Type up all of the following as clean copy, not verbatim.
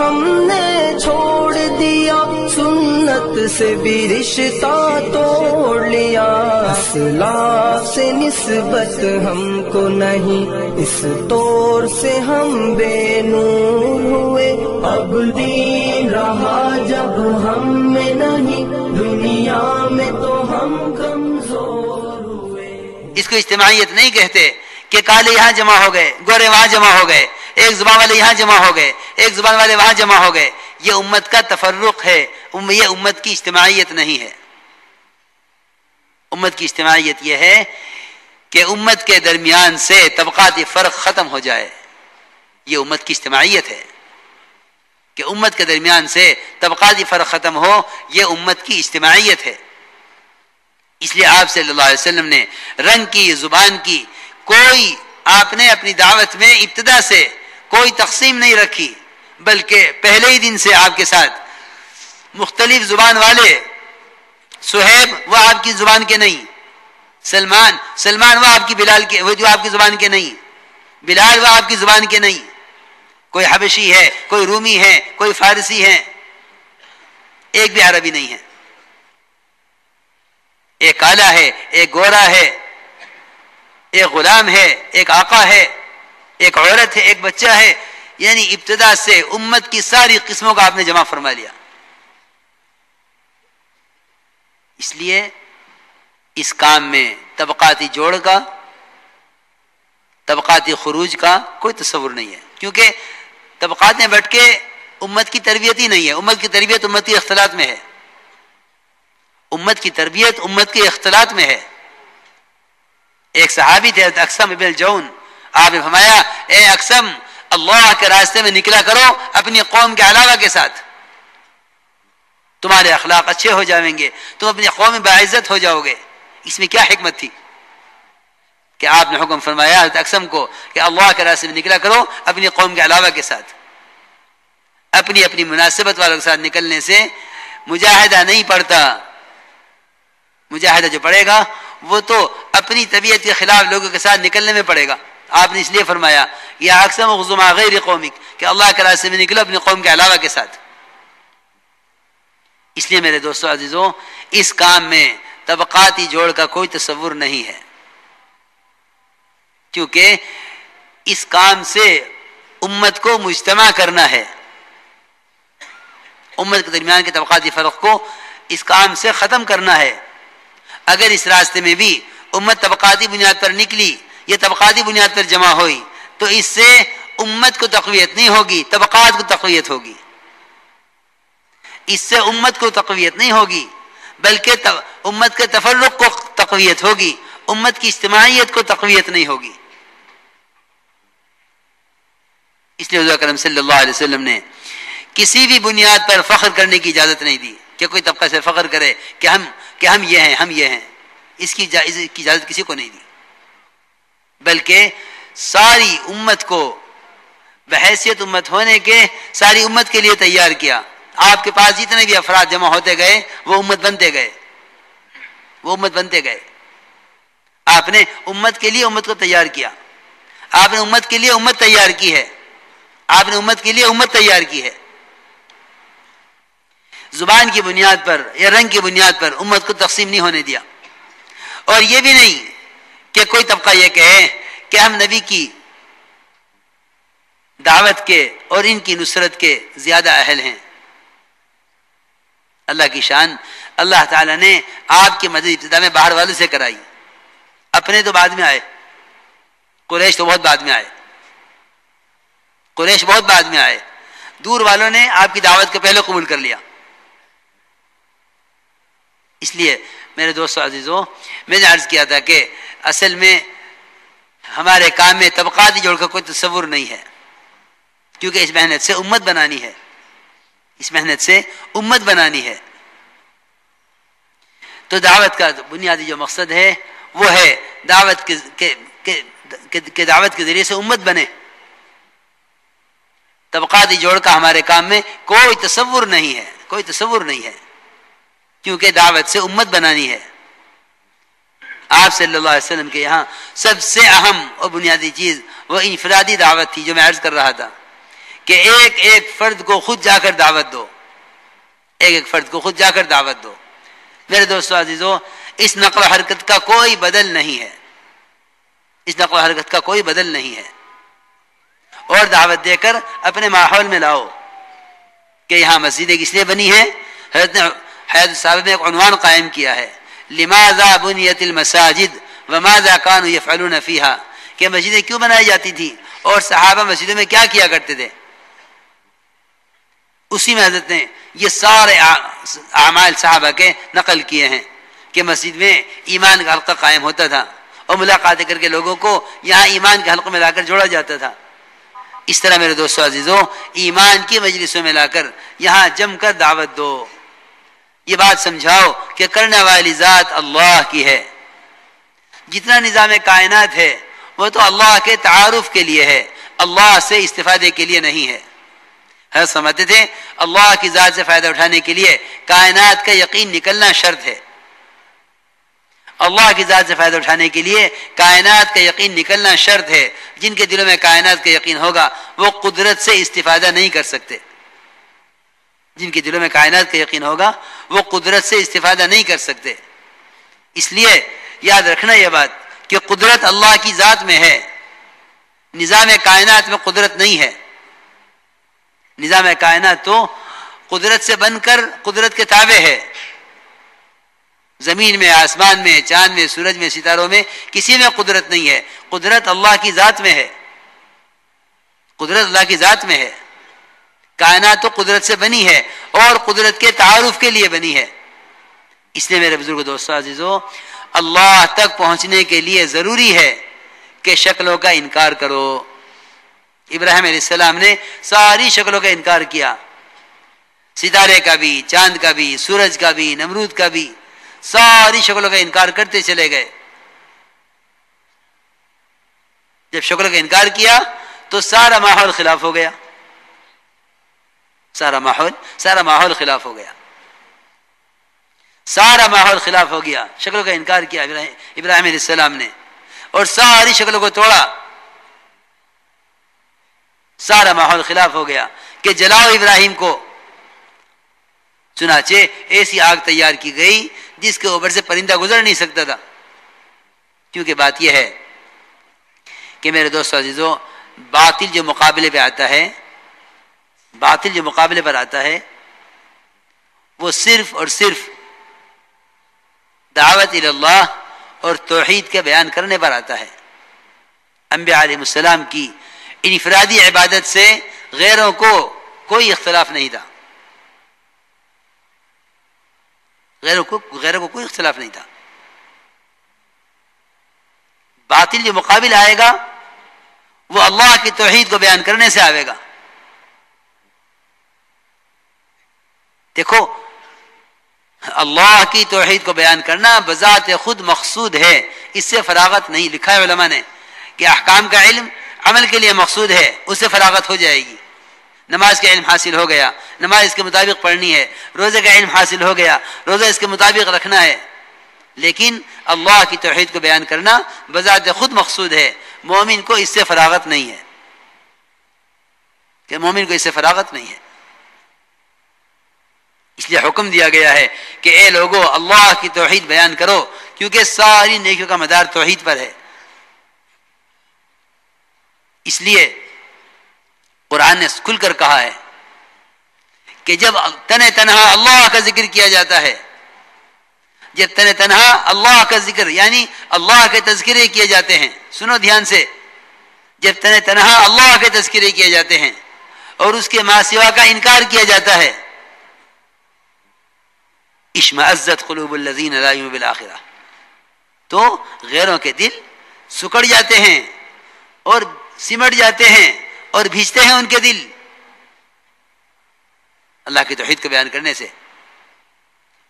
ہم نے چھوڑ دیا، سنت سے بھی رشتہ توڑ لیا، اسلاف سے نسبت ہم کو نہیں، اس طور سے ہم بے نور ہوئے، اب دین رہا جب ہم میں نہیں، دنیا میں تو ہم کمزور ہوئے۔ اس کو اجتماعیت نہیں کہتے کہ کالے یہاں جمع ہو گئے، گورے وہاں جمع ہو گئے، ایک زبان والے یہاں جمع ہو گئے، ایک زبان والے وہاں جمع ہو گئے، یہ امت کا تفرق ہے، یہ امت کی اجتماعیت نہیں ہے۔ امت کی اجتماعیت یہ ہے کہ امت کے درمیان سے طبقاتی فرق ختم ہو جائے، یہ امت کی اجتماعیت ہے کہ امت کے درمیان سے طبقاتی فرق ختم ہو، یہ امت کی اجتماعیت ہے۔ اس لیے آپ صلی اللہ علیہ وسلم نے رنگ کی، زبان کی، کوئی آپ نے اپنی دعوت میں ابتدا سے کوئی تقسیم نہیں رکھی، بلکہ پہلے ہی دن سے آپ کے ساتھ مختلف زبان والے، صہیب وہ آپ کی زبان کے نہیں، سلمان وہ آپ کی بلال کے، وہ جو آپ کی زبان کے نہیں، بلال وہ آپ کی زبان کے نہیں، کوئی حبشی ہے، کوئی رومی ہے، کوئی فارسی ہے، ایک بھی عربی نہیں ہے، ایک کالا ہے، ایک گورا ہے، ایک غلام ہے، ایک آقا ہے، ایک عورت ہے، ایک بچہ ہے، یعنی ابتدا سے امت کی ساری قسموں کا آپ نے جمع فرما لیا۔ اس لیے اس کام میں طبقاتی جوڑ کا، طبقاتی خروج کا کوئی تصور نہیں ہے، کیونکہ طبقات میں بٹ کے امت کی تربیت ہی نہیں ہے۔ امت کی تربیت امت کے اختلاط میں ہے، امت کی تربیت امت کے اختلاط میں ہے۔ ایک صحابی تھے اقسم ابن الجون، آپ نے فرمایا اے اقسم، اللہ کے راستے میں نکلا کرو اپنی قوم کے علاوہ کے ساتھ، تمہارے اخلاق اچھے ہو جائیں گے، تم اپنی قوم میں باعزت ہو جاؤ گے۔ اس میں کیا حکمت تھی کہ آپ نے حکم فرمایا حضرت اقسم کو کہ اللہ کے راستے میں نکلا کرو اپنی قوم کے علاوہ کے ساتھ۔ اپنی اپنی مناسبت والوں کے ساتھ نکلنے سے مجاہدہ نہیں پڑتا، مجاہدہ جو پڑے گا وہ تو اپنی طبیعت کے خلاف لوگوں کے ساتھ نکلنے میں پڑے گا۔ آپ نے اس لیے فرمایا یا اقسم اغزو مع غیر قومک، کہ اللہ کے راستے میں نکلو اپنی قوم کے علاوہ کے ساتھ۔ اس لیے میرے دوستو عزیزوں، اس کام میں طبقاتی جوڑ کا کوئی تصور نہیں ہے، کیونکہ اس کام سے امت کو مجتمع کرنا ہے، امت کے درمیان کے طبقاتی فرق کو اس کام سے ختم کرنا ہے۔ اگر اس راستے میں بھی امت طبقاتی بنیاد پر نکلی، یہ طبقاتی بنیاد پر جمع ہوئی، تو اس سے امت کو تقویت نہیں ہوگی، طبقات کو تقویت ہوگی۔ اس سے امت کو تقویت نہیں ہوگی، بلکہ امت کے تفرق کو تقویت ہوگی، امت کی اجتماعیت کو تقویت نہیں ہوگی۔ اس لیے حضور اکرم صلی اللہ علیہ وسلم نے کسی بھی بنیاد پر فخر کرنے کی اجازت نہیں دی کہ کوئی طبقہ سے فخر کرے کہ ہم یہ ہیں، ہم یہ ہیں، اس کی اجازت کسی کو نہیں دی، بلکہ ساری امت کو بحیثیت امت ہونے کے ساری امت کے لیے تیار کیا۔ آپ کے پاس جتنے بھی افراد جمع ہوتے گئے وہ امت بنتے گئے، وہ امت بنتے گئے۔ آپ نے امت کے لیے امت کو تیار کیا، آپ نے امت کے لیے امت تیار کی ہے، آپ نے امت کے لیے امت تیار کی ہے۔ زبان کی بنیاد پر یا رنگ کی بنیاد پر امت کو تقسیم نہیں ہونے دیا، اور یہ بھی نہیں کہ کوئی طبقہ یہ کہے کہ ہم نبی کی دعوت کے اور ان کی نصرت کے زیادہ اہل ہیں۔ اللہ کی شان، اللہ تعالیٰ نے آپ کی مدد ابتدا میں باہر والوں سے کرائی، اپنے تو بعد میں آئے، قریش تو بہت بعد میں آئے، قریش بہت بعد میں آئے، دور والوں نے آپ کی دعوت کو پہلے قبول کر لیا۔ اس لیے میرے دوستو عزیزوں، میں نے عرض کیا تھا کہ اصل میں ہمارے کام میں طبقاتی جوڑ کا کوئی تصور نہیں ہے، کیونکہ اس محنت سے امت بنانی ہے، اس محنت سے امت بنانی ہے۔ تو دعوت کا بنیادی جو مقصد ہے وہ ہے دعوت کے ذریعے سے امت بنے۔ طبقاتی جوڑ کا ہمارے کام میں کوئی تصور نہیں ہے، کوئی تصور نہیں ہے، کیونکہ دعوت سے امت بنانی ہے۔ آپ صلی اللہ علیہ وسلم کے یہاں سب سے اہم اور بنیادی چیز وہ انفرادی دعوت تھی، جو میں عرض کر رہا تھا کہ ایک ایک فرد کو خود جا کر دعوت دو، ایک ایک فرد کو خود جا کر دعوت دو۔ میرے دوستو عزیزو، اس نقل و حرکت کا کوئی بدل نہیں ہے، اس نقل و حرکت کا کوئی بدل نہیں ہے، اور دعوت دے کر اپنے ماحول میں لاؤ کہ یہاں مسجدیں کس لیے بنی ہیں۔ حضرت حیات صاحب نے ایک عنوان قائم کیا ہے، لماذا بنیت المساجد وماذا كانوا يفعلون فيها، کہ مسجدیں کیوں بنائی جاتی تھی اور صحابہ مسجدوں میں کیا کیا کرتے تھے۔ اسی میں حضرت نے یہ سارے اعمال صحابہ کے نقل کیے ہیں کہ مسجد میں ایمان کا حلقہ قائم ہوتا تھا اور ملاقاتیں کر کے لوگوں کو یہاں ایمان کے حلقوں میں لا کر جوڑا جاتا تھا۔ اس طرح میرے دوستو عزیزو، ایمان کی مجلسوں میں لا کر یہاں جم کر دعوت دو، یہ بات سمجھاؤ کہ کرنے والی ذات اللہ کی ہے، جتنا نظام کائنات ہے وہ تو اللہ کے تعارف کے لیے ہے، اللہ سے استفادے کے لیے نہیں ہے۔ ہر سمجھتے تھے اللہ کی ذات سے فائدہ اٹھانے کے لیے کائنات کا یقین نکلنا شرط ہے، اللہ کی ذات سے فائدہ اٹھانے کے لیے کائنات کا یقین نکلنا شرط ہے۔ جن کے دلوں میں کائنات کا یقین ہوگا وہ قدرت سے استفادہ نہیں کر سکتے، جن کے دلوں میں کائنات کا یقین ہوگا وہ قدرت سے استفادہ نہیں کر سکتے۔ اس لیے یاد رکھنا یہ بات کہ قدرت اللہ کی ذات میں ہے، نظام کائنات میں قدرت نہیں ہے۔ نظام کائنات تو قدرت سے بن کر قدرت کے تابع ہے، زمین میں، آسمان میں، چاند میں، سورج میں، ستاروں میں کسی میں قدرت نہیں ہے، قدرت اللہ کی ذات میں ہے، قدرت اللہ کی ذات میں ہے۔ کائنات تو قدرت سے بنی ہے اور قدرت کے تعارف کے لیے بنی ہے۔ اس لیے میرے بزرگ دوستو عزیزو، اللہ تک پہنچنے کے لیے ضروری ہے کہ شکلوں کا انکار کرو۔ ابراہیم علیہ السلام نے ساری شکلوں کا انکار کیا، ستارے کا بھی، چاند کا بھی، سورج کا بھی، نمرود کا بھی، ساری شکلوں کا انکار کرتے چلے گئے۔ جب شکلوں کا انکار کیا تو سارا ماحول خلاف ہو گیا، سارا ماحول خلاف ہو گیا، سارا ماحول خلاف ہو گیا۔ شکلوں کا انکار کیا ابراہیم علیہ السلام نے اور ساری شکلوں کو توڑا، سارا ماحول خلاف ہو گیا کہ جلاؤ ابراہیم کو۔ چنانچہ ایسی آگ تیار کی گئی جس کے اوپر سے پرندہ گزر نہیں سکتا تھا۔ کیونکہ بات یہ ہے کہ میرے دوستو عزیزو، باطل جو مقابلے پہ آتا ہے، باطل جو مقابلے پر آتا ہے وہ صرف اور صرف دعوت اللہ اور توحید کے بیان کرنے پر آتا ہے۔ انبیاء علیہ السلام کی انفرادی عبادت سے غیروں کو کوئی اختلاف نہیں تھا، غیروں کو کوئی اختلاف نہیں تھا۔ باطل جو مقابل آئے گا وہ اللہ کی توحید کو بیان کرنے سے آئے گا۔ دیکھو، اللہ کی توحید کو بیان کرنا بذات خود مقصود ہے، اس سے فراغت نہیں۔ لکھا ہے علماء نے کہ احکام کا علم عمل کے لیے مقصود ہے، اس سے فراغت ہو جائے گی۔ نماز کا علم حاصل ہو گیا، نماز اس کے مطابق پڑھنی ہے، روزے کا علم حاصل ہو گیا، روزہ اس کے مطابق رکھنا ہے۔ لیکن اللہ کی توحید کو بیان کرنا بذات خود مقصود ہے، مومن کو اس سے فراغت نہیں ہے، کہ مومن کو اس سے فراغت نہیں ہے۔ اس لیے حکم دیا گیا ہے کہ اے لوگو اللہ کی توحید بیان کرو، کیونکہ ساری نیکیوں کا مدار توحید پر ہے۔ اس لیے قرآن نے کھل کر کہا ہے کہ جب تنہا اللہ کا ذکر کیا جاتا ہے، جب تنہا اللہ کا ذکر یعنی اللہ کے تذکرے کیے جاتے ہیں، سنو دھیان سے، جب تنہا اللہ کے تذکرے کیے جاتے ہیں اور اس کے ما سوا کا انکار کیا جاتا ہے، اشمئزت قلوب الذین لا یؤمنون بالآخرہ، تو غیروں کے دل سکڑ جاتے ہیں اور سمٹ جاتے ہیں اور بھیجتے ہیں ان کے دل اللہ کی توحید کو بیان کرنے سے۔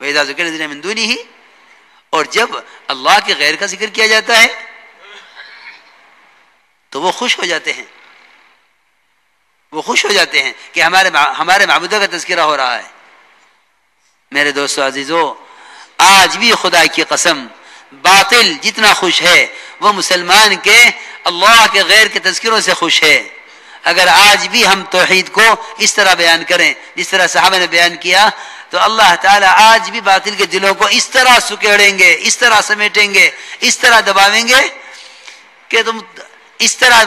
وَإِذَا ذُكِرَ الَّذِينَ مِن دُونِهِ، اور جب اللہ کے غیر کا ذکر کیا جاتا ہے تو وہ خوش ہو جاتے ہیں، وہ خوش ہو جاتے ہیں کہ ہمارے معبودوں کا تذکرہ ہو رہا ہے۔ میرے دوستو عزیزو، آج بھی خدا کی قسم باطل جتنا خوش ہے وہ مسلمان کے اللہ کے غیر کے تذکروں سے خوش ہے۔ اگر آج بھی ہم توحید کو اس طرح بیان کریں جس طرح صحابہ نے بیان کیا تو اللہ تعالیٰ آج بھی باطل کے دلوں کو اس طرح سکیڑیں گے، اس طرح سمیٹیں گے، اس طرح دباویں گے کہ تم اس طرح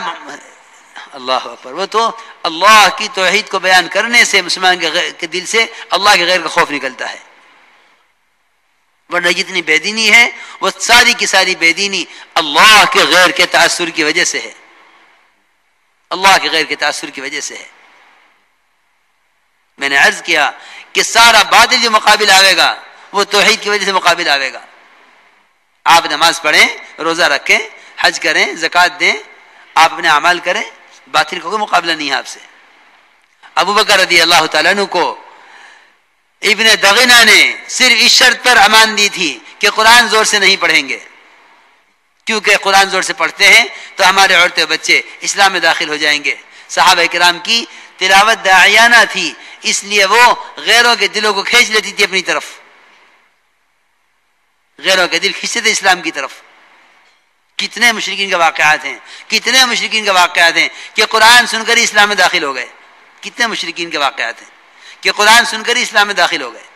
اللہ اکبر. وہ تو اللہ کی توحید کو بیان کرنے سے مسلمان کے دل سے اللہ کے غیر کا خوف نکلتا ہے. ورنہ جتنی بے دینی ہے وہ ساری کی ساری بے دینی اللہ کے غیر کے تاثر کی وجہ سے ہے، اللہ کے غیر کے تاثر کی وجہ سے ہے. میں نے عرض کیا کہ سارا باطل جو مقابل آئے گا وہ توحید کی وجہ سے مقابل آئے گا. آپ نماز پڑھیں، روزہ رکھیں، حج کریں، زکوٰۃ دیں، آپ اپنے اعمال کریں، باطل کا کوئی مقابلہ نہیں ہے آپ سے. ابو بکر رضی اللہ تعالیٰ عنہ کو ابن دغنہ نے صرف اس شرط پر امان دی تھی کہ قرآن زور سے نہیں پڑھیں گے، کیونکہ قرآن زور سے پڑھتے ہیں تو ہمارے عورتیں بچے اسلام میں داخل ہو جائیں گے. صحابہ کرام کی تلاوت داعیانہ تھی، اس لیے وہ غیروں کے دلوں کو کھینچ لیتی تھی اپنی طرف، غیروں کے دل کھینچتے تھے اسلام کی طرف. کتنے مشرکین کے واقعات ہیں، کتنے مشرکین کے واقعات ہیں کہ قرآن سن کر ہی اسلام میں داخل ہو گئے. کتنے مشرکین کے واقعات ہیں کہ قرآن سن کر ہی اسلام میں داخل ہو گئے.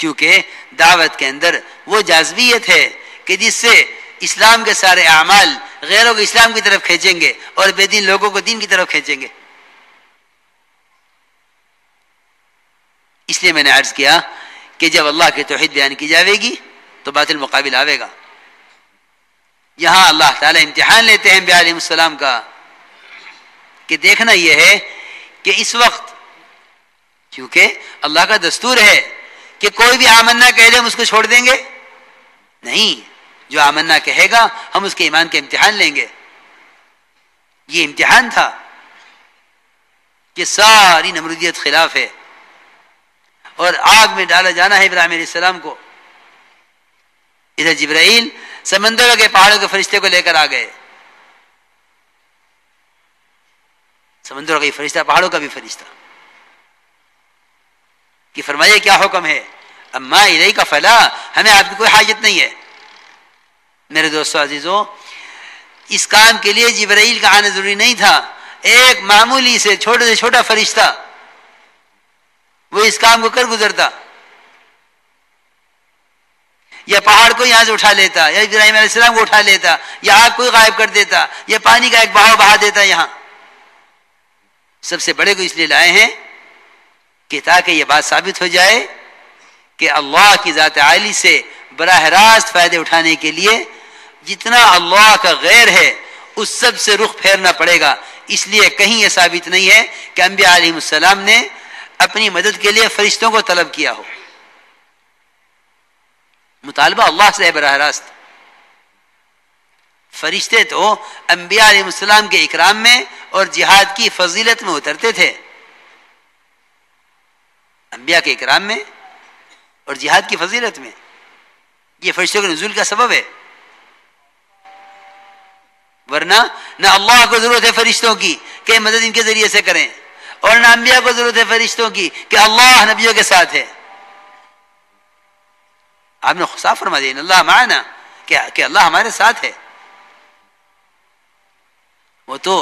کیونکہ دعوت کے اندر وہ جاذبیت ہے کہ جس سے اسلام کے سارے اعمال غیروں کو اسلام کی طرف کھینچیں گے اور بے دین لوگوں کو دین کی طرف کھینچیں گے. اس لیے میں نے عرض کیا کہ جب اللہ کی توحید بیان کی جاوے گی تو باطل مقابل آئے گا. یہاں اللہ تعالیٰ امتحان لیتے ہیں انبیاء علیہ السلام کا کہ دیکھنا یہ ہے کہ اس وقت، کیونکہ اللہ کا دستور ہے کہ کوئی بھی آمنا کہہ دے ہم اس کو چھوڑ دیں گے نہیں، جو آمنا کہے گا ہم اس کے ایمان کے امتحان لیں گے. یہ امتحان تھا کہ ساری نمرودیت خلاف ہے اور آگ میں ڈالا جانا ہے ابراہیم علیہ السلام کو. ادھر جبرائیل سمندروں کے پہاڑوں کے فرشتے کو لے کر آ گئے. سمندروں کا بھی فرشتہ، پہاڑوں کا بھی فرشتہ، کہ فرمائیے کیا حکم ہے؟ اما الیک فلا، ہمیں آپ کی کوئی حاجت نہیں ہے. میرے دوستو عزیزو، اس کام کے لیے جبرائیل کا آنا ضروری نہیں تھا. ایک معمولی سے چھوٹا فرشتہ وہ اس کام کو کر گزرتا، یا پہاڑ کو یہاں سے اٹھا لیتا، یا ابراہیم علیہ السلام کو اٹھا لیتا، یا آگ کو غائب کر دیتا، یا پانی کا ایک بہاؤ بہا دیتا. یہاں سب سے بڑے کو اس لیے لائے ہیں کہ تاکہ یہ بات ثابت ہو جائے کہ اللہ کی ذات عالی سے براہ راست فائدے اٹھانے کے لیے جتنا اللہ کا غیر ہے اس سب سے رخ پھیرنا پڑے گا. اس لیے کہیں یہ ثابت نہیں ہے کہ انبیاء علیہ السلام نے اپنی مدد کے لیے فرشتوں کو طلب کیا ہو. مطالبہ اللہ سے ہے براہ راست. فرشتے تو انبیاء علیہ السلام کے اکرام میں اور جہاد کی فضیلت میں اترتے تھے. انبیاء کے اکرام میں اور جہاد کی فضیلت میں یہ فرشتوں کے نزول کا سبب ہے. ورنہ نہ اللہ کو ضرورت ہے فرشتوں کی کہ مدد ان کے ذریعے سے کریں، اور نہ انبیاء کو ضرورت ہے فرشتوں کی کہ اللہ نبیوں کے ساتھ ہے. آپ نے صاف فرما دیا اللہ معنا، کہ اللہ ہمارے ساتھ ہے. وہ تو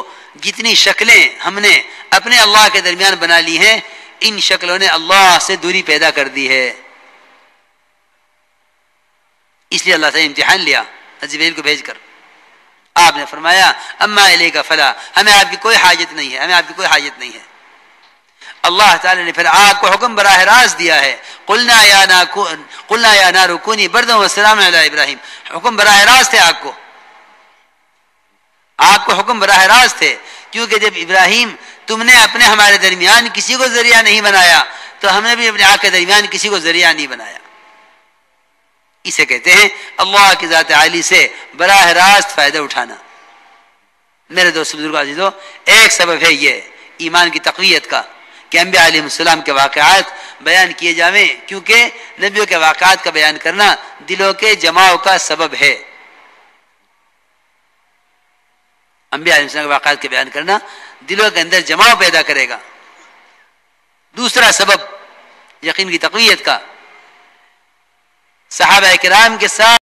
جتنی شکلیں ہم نے اپنے اللہ کے درمیان بنا لی ہیں، ان شکلوں نے اللہ سے دوری پیدا کر دی ہے. اس لیے اللہ تعالیٰ نے امتحان لیا جبریل کو بھیج کر. آپ نے فرمایا اما الیک فلا، ہمیں آپ کی کوئی حاجت نہیں ہے، ہمیں آپ کی کوئی حاجت نہیں ہے. اللہ تعالیٰ نے پھر آگ کو حکم براہ راست دیا ہے، قلنا یا نار کونی بردا وسلام علی ابراہیم. حکم براہ راست ہے آگ کو، آگ کو حکم براہ راست ہے. کیونکہ جب ابراہیم تم نے اپنے ہمارے درمیان کسی کو ذریعہ نہیں بنایا تو ہم نے بھی اپنے آگ کے درمیان کسی کو ذریعہ نہیں بنایا. اسے کہتے ہیں اللہ کی ذات عالی سے براہ راست فائدہ اٹھانا. میرے دوست بزرگوں عزیزو، ایک سبب ہے یہ ایمان کی تقویت کا کہ انبیاء علیہ السلام کے واقعات بیان کیے جاویں، کیونکہ نبیوں کے واقعات کا بیان کرنا دلوں کے جماؤ کا سبب ہے. انبیاء علیہ السلام کے واقعات کے بیان کرنا دلوں کے اندر جماؤ پیدا کرے گا. دوسرا سبب یقین کی تقویت کا، صحابہ کرام کے ساتھ